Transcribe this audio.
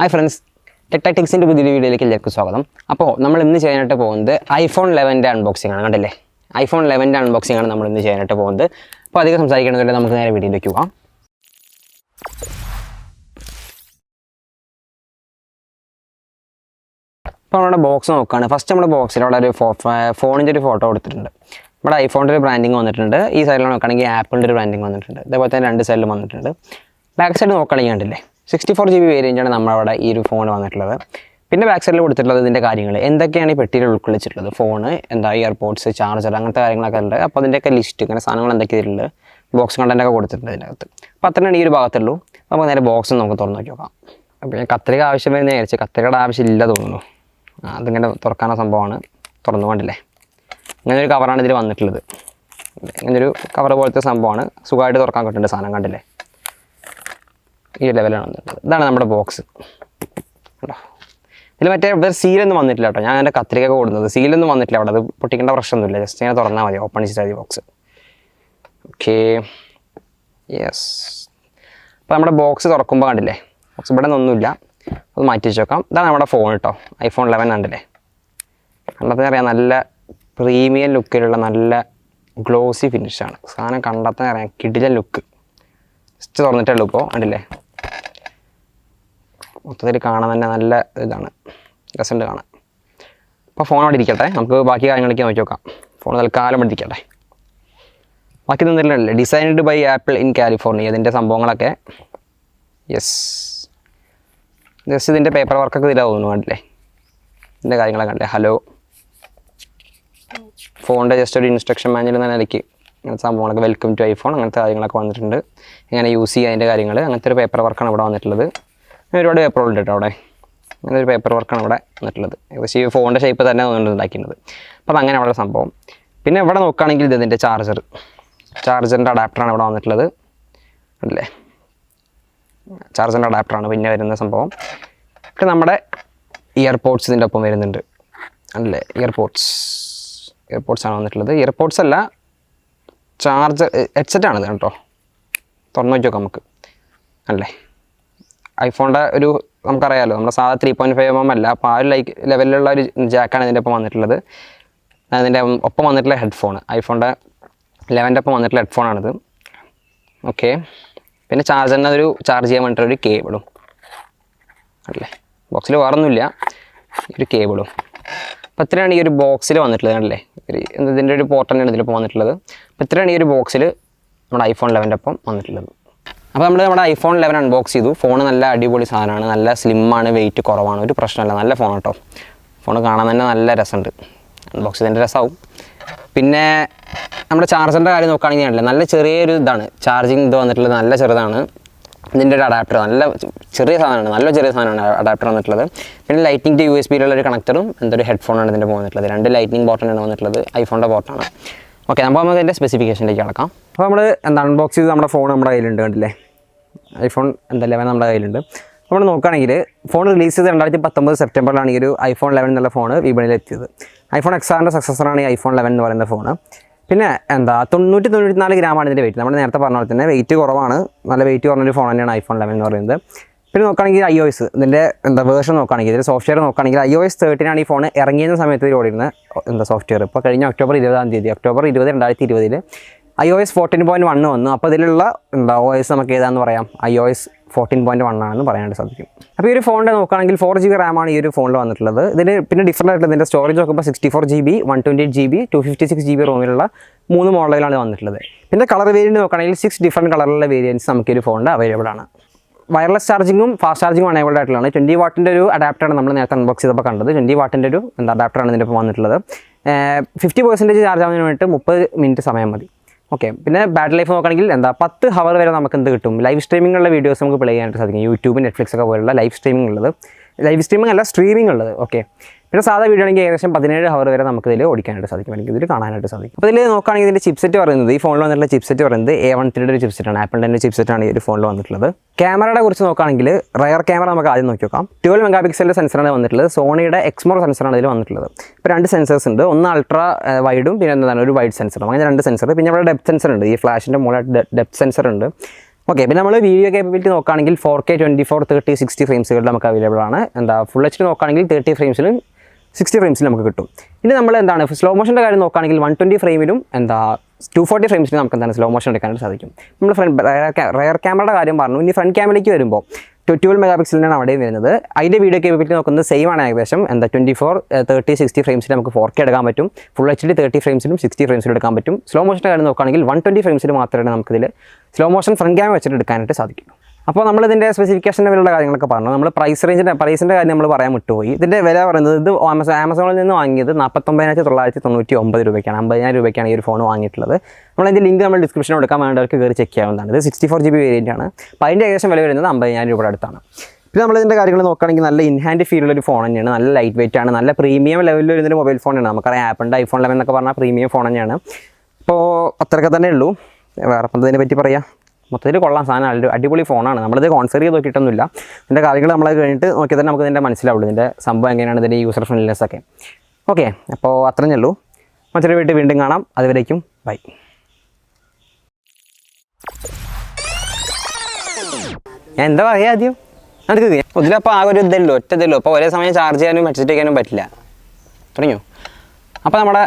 Hi friends, ടെക്ടിക്സിൻ്റെ പുതിയൊരു വീഡിയോയിലേക്ക് എല്ലാവർക്കും സ്വാഗതം. അപ്പോൾ നമ്മൾ ഇന്ന് ചെയ്യാനായിട്ട് പോകുന്നത് iPhone 11ൻ്റെ അൺബോക്സിംഗ് ആണ്. കണ്ടല്ലേ, iPhone 11ൻ്റെ അൺബോക്സിംഗ് ആണ് നമ്മൾ ഇന്ന് ചെയ്യാനായിട്ട് പോകുന്നത്. അപ്പോൾ അധികം സംസാരിക്കണമെന്നില്ല, നമുക്ക് നേരെ വീഡിയോയിലേക്ക് പോകാം. അപ്പോൾ നമ്മുടെ ബോക്സ് നോക്കുകയാണ്. ഫസ്റ്റ് നമ്മുടെ ബോക്സിൽ അവിടെ ഒരു ഫോണിൻ്റെ ഒരു ഫോട്ടോ കൊടുത്തിട്ടുണ്ട്. നമ്മുടെ ഐഫോണിൻ്റെ ഒരു ബ്രാൻഡിങ് വന്നിട്ടുണ്ട്. ഈ സൈഡിൽ നോക്കുകയാണെങ്കിൽ ആപ്പിളിൻ്റെ ഒരു ബ്രാൻഡിങ് വന്നിട്ടുണ്ട്. അതേപോലെ തന്നെ രണ്ട് സൈഡിലും വന്നിട്ടുണ്ട്. ബാക്ക് സൈഡ് നോക്കുകയാണെങ്കിൽ കണ്ടില്ലേ, 64 GB വേരിയൻ്റാണ് നമ്മളവിടെ ഈ ഒരു ഫോൺ വന്നിട്ടുള്ളത്. പിന്നെ ബാക്ക് സൈഡിൽ കൊടുത്തിട്ടുള്ളത് ഇതിൻ്റെ കാര്യങ്ങൾ എന്തൊക്കെയാണ് ഈ പെട്ടിയിൽ ഉൾക്കൊള്ളിച്ചിട്ടുള്ളത്, ഫോണ് എന്താ, ഇയർപോഡ്സ്, ചാർജർ, അങ്ങനത്തെ കാര്യങ്ങളൊക്കെ ഉണ്ട്. അപ്പോൾ അതിൻ്റെയൊക്കെ ലിസ്റ്റ്, ഇങ്ങനെ സാധനങ്ങൾ എന്തൊക്കെയുണ്ട്, ബോക്സ് കണ്ടൻറ്റൊക്കെ കൊടുത്തിട്ടുണ്ട് ഇതിനകത്ത്. അപ്പോൾ അത്രയാണ് ഈ ഒരു ഭാഗത്തുള്ളൂ. നമുക്ക് നേരെ ബോക്സ് നമുക്ക് തുറന്ന് നോക്കി നോക്കാം. അപ്പോൾ ഞാൻ കത്രിക ആവശ്യം വരുന്ന വിചാരിച്ചു, കത്രികയുടെ ആവശ്യമില്ല തോന്നുന്നു. അതിങ്ങനെ തുറക്കാനുള്ള സംഭവമാണ്. തുറന്നുകൊണ്ടില്ലേ, ഇങ്ങനെ ഒരു കവറാണ് ഇതിൽ വന്നിട്ടുള്ളത്. ഇങ്ങനൊരു കവർ പോലത്തെ സംഭവമാണ്, സുഖമായിട്ട് തുറക്കാൻ കിട്ടുന്നുണ്ട് സാധനം. കണ്ടില്ലേ, ഈ ലെവലാണ് വന്നിട്ടുള്ളത്. ഇതാണ് നമ്മുടെ ബോക്സ് കേട്ടോ. ഇതിൽ മറ്റേ സീലൊന്നും വന്നിട്ടില്ല കേട്ടോ. ഞാൻ എൻ്റെ കത്രികയൊക്കെ കൊടുക്കുന്നത് സീലൊന്നും വന്നിട്ടില്ല അവിടെ. അത് പൊട്ടിക്കേണ്ട പ്രശ്നമൊന്നുമില്ല, ജസ്റ്റ് ഇങ്ങനെ തുറന്നാൽ മതി, ഓപ്പൺ ചെയ്താൽ മതി ബോക്സ്. Okay, yes. അപ്പോൾ നമ്മുടെ ബോക്സ് തുറക്കുമ്പോൾ കണ്ടില്ലേ, ബോക്സ് ഇവിടെ നിന്നൊന്നുമില്ല, അത് മാറ്റി വെച്ച് നോക്കാം. ഇതാണ് നമ്മുടെ ഫോൺ കേട്ടോ, iPhone 11 കണ്ടില്ലേ. കണ്ടത്തിന് അറിയാം, നല്ല പ്രീമിയം ലുക്കിലുള്ള നല്ല ഗ്ലോസി ഫിനിഷാണ് സാധനം. കണ്ടത്തിന് അറിയാം, കിടിലൻ ലുക്ക്. ജസ്റ്റ് തുറന്നിട്ടുള്ളൂ ഇപ്പോൾ, കണ്ടില്ലേ. മൊത്തത്തിൽ കാണാൻ തന്നെ നല്ല ഇതാണ്, രസമുണ്ട് കാണാൻ. അപ്പോൾ ഫോൺ അവിടെ ഇരിക്കട്ടെ, നമുക്ക് ബാക്കി കാര്യങ്ങളൊക്കെ നോക്കി നോക്കാം. ഫോൺ തൽക്കാലം ഇവിടെ ഇരിക്കട്ടെ. ബാക്കി തന്നിട്ടില്ലേ, designed by Apple in California, ഇതിൻ്റെ സംഭവങ്ങളൊക്കെ. യെസ്, ജസ്റ്റ് ഇതിൻ്റെ പേപ്പർ വർക്കൊക്കെ ഇതിലാണ് തോന്നുന്നു. കണ്ടില്ലേ, ഇതിൻ്റെ കാര്യങ്ങളൊക്കെ കണ്ടില്ലേ. ഹലോ, ഫോണിൻ്റെ ജസ്റ്റ് ഒരു ഇൻസ്ട്രക്ഷൻ മാനുവൽ എന്ന നിലയ്ക്ക് അങ്ങനത്തെ സംഭവങ്ങളൊക്കെ, വെൽക്കം ടു ഐഫോൺ, അങ്ങനത്തെ കാര്യങ്ങളൊക്കെ വന്നിട്ടുണ്ട്. എങ്ങനെ യൂസ് ചെയ്യുക അതിൻ്റെ കാര്യങ്ങൾ, അങ്ങനത്തെ ഒരു പേപ്പർ വർക്കാണ് ഇവിടെ വന്നിട്ടുള്ളത്. ഒരുപാട് പേപ്പറുണ്ട് കേട്ടോ അവിടെ. അങ്ങനെ ഒരു പേപ്പർ വർക്കാണ് ഇവിടെ വന്നിട്ടുള്ളത്. പക്ഷേ ഈ ഫോണിൻ്റെ ഷേപ്പ് തന്നെ ഉണ്ടാക്കിയിരുന്നത്. അപ്പോൾ അതങ്ങനെ അവിടെ സംഭവം. പിന്നെ ഇവിടെ നോക്കുകയാണെങ്കിൽ ഇതിൻ്റെ ചാർജറിൻ്റെ അഡാപ്റ്ററാണ് ഇവിടെ വന്നിട്ടുള്ളത്. അല്ലേ, ചാർജറിൻ്റെ അഡാപ്റ്ററാണ് പിന്നെ വരുന്ന സംഭവം. പിന്നെ നമ്മുടെ ഇയർപോഡ്സ് ഇതിൻ്റെ ഒപ്പം വരുന്നുണ്ട്. അല്ലേ, ഇയർപോഡ്സാണ് വന്നിട്ടുള്ളത്. ഇയർപോഡ്സ് അല്ല, ചാർജർ ഹെഡ്സെറ്റാണിത് കേട്ടോ. തുറന്നു നോക്കി നോക്കാം നമുക്ക്. അല്ലേ, ഐഫോണിൻ്റെ ഒരു നമുക്കറിയാമല്ലോ, നമ്മുടെ സാധാ 3.5mm അല്ല. അപ്പോൾ ആ ഒരു ലെവലിലുള്ള ഒരു ജാക്കാണ് ഇതിൻ്റെ ഒപ്പം വന്നിട്ടുള്ളത്. അതിൻ്റെ ഒപ്പം വന്നിട്ടുള്ള ഹെഡ്ഫോൺ, iPhone 11ൻ്റെ ഒപ്പം വന്നിട്ടുള്ള ഹെഡ്ഫോണാണിത്. ഓക്കെ, പിന്നെ ചാർജറിന് ഒരു ചാർജ് ചെയ്യാൻ വേണ്ടിയിട്ടൊരു കേബിളും. അല്ലേ, ബോക്സിൽ വേറൊന്നുമില്ല, ഒരു കേബിളും. അപ്പോൾ ഇത്രയാണ് ഈ ഒരു ബോക്സിൽ വന്നിട്ടുള്ളത്. അല്ലേ, ഇതിൻ്റെ ഒരു പോർട്ട് തന്നെയാണ് ഇതിലിപ്പോൾ വന്നിട്ടുള്ളത്. അപ്പോൾ ഇത്രയാണ് ഈ ഒരു ബോക്സിൽ നമ്മുടെ iPhone 11ൻ്റെ ഒപ്പം വന്നിട്ടുള്ളത്. അപ്പോൾ നമ്മുടെ iPhone 11 അൺബോക്സ് ചെയ്തു. ഫോൺ നല്ല അടിപൊളി സാധനമാണ്, നല്ല സ്ലിമ്മാണ്, വെയിറ്റ് കുറവാണ്, ഒരു പ്രശ്നമല്ല, നല്ല ഫോൺ കേട്ടോ. ഫോൺ കാണാൻ തന്നെ നല്ല രസമുണ്ട്, അൺബോക്സ് ചെയ്തതിൻ്റെ രസമാവും. പിന്നെ നമ്മുടെ ചാർജറിൻ്റെ കാര്യം നോക്കുകയാണെങ്കിൽ നല്ല ചെറിയൊരു ഇതാണ് ചാർജിങ് ഇത് വന്നിട്ടുള്ളത്, നല്ല ചെറുതാണ്. ഇതിൻ്റെ ഒരു അഡാപ്റ്റർ നല്ല ചെറിയ സാധനമാണ്, നല്ല ചെറിയ സാധനമാണ് അഡാപ്റ്റർ വന്നിട്ടുള്ളത്. പിന്നെ ലൈറ്റിംഗ് ടു USB-യിലുള്ള ഒരു കണക്ടറും എന്തൊരു ഹെഡ്ഫോണാണ് ഇതിൻ്റെ വന്നിട്ടുള്ളത്. രണ്ട് ലൈറ്റിംഗ് ബോട്ടനാണ് വന്നിട്ടുള്ളത്, ഐഫോണിൻ്റെ ബോട്ടാണ്. ഓക്കെ, നമുക്ക് അതിൻ്റെ സ്പെസിഫിക്കേഷനിലേക്ക് കിടക്കാം. അപ്പോൾ നമ്മൾ അൺബോക്സ് ചെയ്ത് നമ്മുടെ ഫോൺ നമ്മുടെ കയ്യിലുണ്ട്. കണ്ടില്ലേ, iPhone 11 നമ്മുടെ കയ്യിലുണ്ട്. നമ്മൾ നോക്കുകയാണെങ്കിൽ ഫോൺ റിലീസ് ചെയ്ത് 2019 സെപ്റ്റംബറിലാണ് ഈ ഒരു iPhone 11 എന്നുള്ള ഫോൺ വിപണിയിലെത്തിയത്. iPhone XRൻ്റെ സക്സസറാണ് ഈ iPhone 11 എന്ന് പറയുന്ന ഫോൺ. പിന്നെ 94 ഗ്രാമാണ് ഇതിൻ്റെ വെയിറ്റ്. നമ്മൾ നേരത്തെ പറഞ്ഞ പോലെ തന്നെ വെയിറ്റ് കുറവാണ്, നല്ല വെയിറ്റ് കുറഞ്ഞൊരു ഫോൺ തന്നെയാണ് iPhone 11 എന്ന് പറയുന്നത്. പിന്നെ നോക്കുകയാണെങ്കിൽ iOS ഇതിൻ്റെ വേർഷൻ നോക്കുകയാണെങ്കിൽ, ഇതിൻ്റെ സോഫ്റ്റ്വെയർ നോക്കുകയാണെങ്കിൽ iOS 13 ഈ ഫോൺ ഇറങ്ങിയ സമയത്ത് ഓടിയിരുന്ന സോഫ്റ്റ്വെയർ. ഇപ്പോൾ കഴിഞ്ഞ ഒക്ടോബർ 20 2020 iOS 14.1 വന്നു. അപ്പോൾ ഇതിലുള്ള OS നമുക്ക് ഏതാണെന്ന് പറയാം, iOS 14.1 ആണെന്ന് പറയാനായിട്ട് സാധിക്കും. അപ്പോൾ ഈ ഒരു ഫോണിൻ്റെ നോക്കുകയാണെങ്കിൽ 4 GB റാമാണ് ഈ ഒരു ഫോണിൽ വന്നിട്ടുള്ളത്. ഇതിന് പിന്നെ ഡിഫറൻ്റ് ആയിട്ടുള്ള ഇതിൻ്റെ സ്റ്റോറേജ് നോക്കുമ്പോൾ 64 GB, 128 GB, 256 GB റോമിലുള്ള 3 മോഡലുകളാണ് വന്നിട്ടുള്ളത്. പിന്നെ കളർ വേരിയൻറ്റ് നോക്കുകയാണെങ്കിൽ 6 ഡിഫറൻറ്റ് കളറിലുള്ള വേരിയൻറ്റ്സ് നമുക്ക് ഈ ഒരു ഫോണിൻ്റെ അവൈലബിൾ ആണ്. വയർലെസ് ചാർജിങ്ങും ഫാസ്റ്റ് ചാർജിങ്ങും അനേബിൾഡ് ആയിട്ടുള്ളതാണ്. 20 വാട്ടിൻ്റെ ഒരു അഡാപ്റ്ററാണ് നമ്മൾ നേരത്തെ അൺബോക്സ് ചെയ്തപ്പോൾ കണ്ടത്. 20 വാട്ടിൻ്റെ ഒരു അഡാപ്റ്ററാണ് ഇതിൻ്റെ ഇപ്പോൾ വന്നിട്ടുള്ളത്. 50% ചാർജ് ആവുന്നതിന് വേണ്ടിയിട്ട് 30 മിനിറ്റ് സമയം മതി. ഓക്കെ, പിന്നെ ബാറ്ററി ലൈഫ് നോക്കുകയാണെങ്കിൽ 10 ഹവർ വരെ നമുക്ക് എന്ത് കിട്ടും, ലൈവ് സ്ട്രീമിങ്ങുള്ള വീഡിയോസ് നമുക്ക് പ്ലേ ചെയ്യാനായിട്ട് സാധിക്കും. യൂട്യൂബ്, നെറ്റ്ഫ്ലിക്സ് ഒക്കെ പോലുള്ള ലൈവ് സ്ട്രീമിംഗ് അല്ല സ്ട്രീമിംഗ് ഉള്ളത്. ഓക്കെ, പിന്നെ സാധാ വീഡിയോ ആണെങ്കിൽ ഏകദേശം 17 ഹവർ വരെ നമുക്ക് ഇതിൽ ഓടിക്കാനായിട്ട് സാധിക്കും, അല്ലെങ്കിൽ ഇതിൽ കാണാനായിട്ട് സാധിക്കും. അപ്പോൾ ഇതിൽ നോക്കുകയാണെങ്കിൽ ഇതിൻ്റെ ചിപ്സെറ്റ് പറയുന്നത്, ഈ ഫോണിൽ വന്നിട്ടുള്ള ചിപ്സെറ്റ് പറയുന്നത് A13 ഒരു ചിപ്സെറ്റാണ്, ആപ്പിളിൻ്റെ ചിപ്സെറ്റാണ് ഈ ഒരു ഫോണിൽ വന്നിട്ടുള്ളത്. ക്യാമറയുടെ കുറിച്ച് നോക്കുകയാണെങ്കിൽ റയർ ക്യാമറ നമുക്ക് ആദ്യം നോക്കി നോക്കാം. 12 മെഗാപിക്സലിൻ്റെ സെൻസറാണ് വന്നിട്ടുള്ളത്. സോണിയുടെ എക്സ്മോർ സെൻസറാണ് ഇതിൽ വന്നിട്ടുള്ളത്. ഇപ്പോൾ 2 സെൻസേഴ്സ് ഉണ്ട്, ഒന്ന് അൾട്രാ വൈഡും പിന്നെ എന്താണ് ഒരു വൈഡ് സെൻസറും, അങ്ങനെ 2 സെൻസർ. പിന്നെ ഇവിടെ ഡെപ്ത് സെൻസർ ഉണ്ട്, ഈ ഫ്ലാഷിൻ്റെ മുകളിൽ ഡെപ്ത് സെൻസർ ഉണ്ട്. ഓക്കെ, പിന്നെ നമ്മൾ വീഡിയോ കേപ്പബിലിറ്റി നോക്കുകയാണെങ്കിൽ 4K 24 30 60 ഫ്രെയിംസുകൾ നമുക്ക് അവൈലബിൾ ആണ്. ഫുൾ HD നോക്കുകയാണെങ്കിൽ 30 ഫ്രെയിംസിലും 60 ഫ്രെയിംസിലും നമുക്ക് കിട്ടും. ഇനി നമ്മൾ സ്ലോ മോഷൻ്റെ കാര്യം നോക്കുകയാണെങ്കിൽ 120 ഫ്രെയിമിലും 240 ഫ്രെയിംസിലും നമുക്ക് സ്ലോ മോഷൻ എടുക്കാനായിട്ട് സാധിക്കും. നമ്മൾ റയർ ക്യാമറയുടെ കാര്യം പറഞ്ഞു. ഇനി ഫ്രണ്ട് ക്യാമറയ്ക്ക് വരുമ്പോൾ 12 മെഗാ പിക്സലിനാണ് അവിടെയും വരുന്നത്. അതിൻ്റെ വീഡിയോ കേപ്പബിലിറ്റി നോക്കുന്നത് സെയിം ആണ് ഏകദേശം. 24 30 60 ഫ്രെയിംസിൽ നമുക്ക് 4K എടുക്കാൻ പറ്റും. ഫുൾ HD 30 ഫ്രെയിംസിലും 60 ഫ്രെയിംസിലും എടുക്കാൻ പറ്റും. സ്ലോ മോഷൻ്റെ കാര്യം നോക്കുകയാണെങ്കിൽ 120 ഫ്രെയിംസിൽ മാത്രമേ നമുക്കിതിൽ സ്ലോ മോഷൻ ഫ്രണ്ട് ക്യാമറ വെച്ചിട്ട് എടുക്കാനായിട്ട് സാധിക്കും. അപ്പോൾ നമ്മളിതിൻ്റെ സ്പെസിഫിക്കേഷൻ്റെ വിലയുള്ള കാര്യങ്ങളൊക്കെ പറഞ്ഞു. നമ്മൾ പ്രൈസിൻ്റെ കാര്യം നമ്മൾ പറയാൻ വിട്ടുപോയി. ഇതിൻ്റെ വില പറയുന്നത് ഇത് ആമസോണിൽ നിന്ന് വാങ്ങിയത് 49,999 രൂപയ്ക്കാണ്. 50,000 രൂപയ്ക്കാണ് ഈ ഒരു ഫോൺ വാങ്ങിയിട്ടുള്ളത്. നമ്മളതിൻ്റെ ലിങ്ക് നമ്മൾ ഡിസ്ക്രിപ്ഷനിൽ കൊടുക്കാൻ വേണ്ടവർക്ക് കയറി ചെക്ക് ചെയ്യാവുന്നതാണ്. ഇത് 64 GB വേരിയൻ്റ് ആണ്. അപ്പോൾ അതിൻ്റെ ഏകദേശം വില വരുന്നത് 50,000 രൂപയുടെ അടുത്താണ്. പിന്നെ നമ്മളിതിൻ്റെ കാര്യങ്ങൾ നോക്കുകയാണെങ്കിൽ നല്ല ഇൻഹാൻഡ് ഫീലുള്ളൊരു ഫോൺ തന്നെയാണ്. നല്ല ലൈറ്റ് വെയിറ്റ് ആണ്. നല്ല പ്രീമിയം ലെവലിൽ വരുന്നൊരു മൊബൈൽ ഫോണാണ്. നമുക്കറിയാം ആപ്പിളിൻ്റെ iPhone 11 എന്നൊക്കെ പറഞ്ഞാൽ പ്രീമിയം ഫോൺ തന്നെയാണ്. അപ്പോൾ അത്രയൊക്കെ തന്നെ ഉള്ളൂ. വേറെ ഇതിനെ പറ്റി പറയാം. മൊത്തത്തിൽ കൊള്ളാൻ സാധനം അടിപൊളി ഫോണാണ്. നമ്മളിത് കോൺഫിഗർ ചെയ്ത് നോക്കിയിട്ടൊന്നുമില്ല. ഇതിൻ്റെ കാര്യങ്ങൾ നമ്മൾ കഴിഞ്ഞിട്ട് നോക്കിയാൽ തന്നെ നമുക്ക് ഇതിൻ്റെ മനസ്സിലാവുള്ളൂ, ഇതിൻ്റെ സംഭവം എങ്ങനെയാണ്, ഇതിൻ്റെ യൂസർ ഫ്രണ്ട്ലിനെസ് ഒക്കെ. ഓക്കെ, അപ്പോൾ അത്രയേ ഉള്ളൂ. മറ്റൊരു വീണ്ടും കാണാം. അതുവരേക്കും ബൈ. ഞാൻ എന്താ പറയുക ആദ്യം നടക്കുക ഇതിലപ്പോൾ ആ ഒരു ഇതല്ലോ ഒറ്റ അപ്പോൾ ഒരേ സമയം ചാർജ് ചെയ്യാനും ഹെഡ്സെറ്റ് വയ്ക്കാനും പറ്റില്ല. തുടങ്ങിയോ? അപ്പോൾ നമ്മുടെ